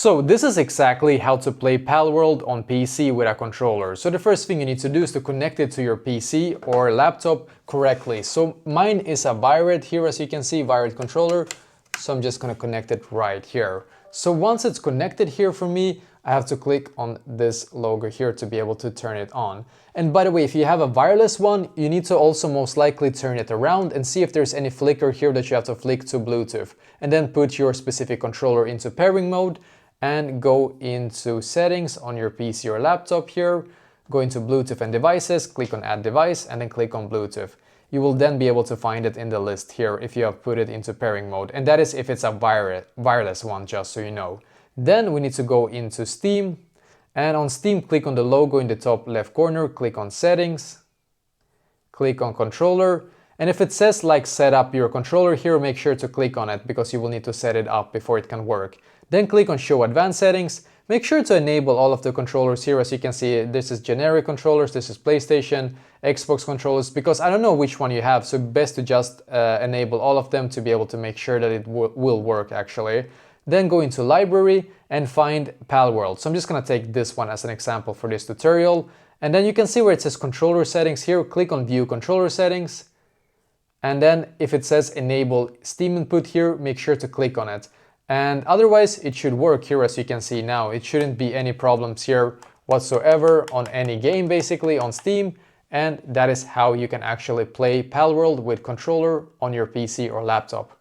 So this is exactly how to play Palworld on PC with a controller. So the first thing you need to do is to connect it to your PC or laptop correctly. So mine is a wired here, as you can see, wired controller. So I'm just gonna connect it right here. So once it's connected here for me, I have to click on this logo here to be able to turn it on. And by the way, if you have a wireless one, you need to also most likely turn it around and see if there's any flicker here that you have to flick to Bluetooth. And then put your specific controller into pairing mode and go into settings on your PC or laptop here, go into Bluetooth and devices, click on add device and then click on Bluetooth. You will then be able to find it in the list here if you have put it into pairing mode, and that is if it's a wireless one, just so you know. Then we need to go into Steam, and on Steam click on the logo in the top left corner, click on settings, click on controller, and if it says like set up your controller here, make sure to click on it because you will need to set it up before it can work. Then click on show advanced settings. Make sure to enable all of the controllers here. As you can see, this is generic controllers, this is PlayStation, Xbox controllers, because I don't know which one you have, so best to just enable all of them to be able to make sure that it will work actually. Then go into library and find Palworld. So I'm just gonna take this one as an example for this tutorial. And then you can see where it says controller settings here, click on view controller settings. And then if it says enable Steam input here, make sure to click on it. And otherwise it should work here, as you can see now. It shouldn't be any problems here whatsoever on any game, basically on Steam. And that is how you can actually play Palworld with controller on your PC or laptop.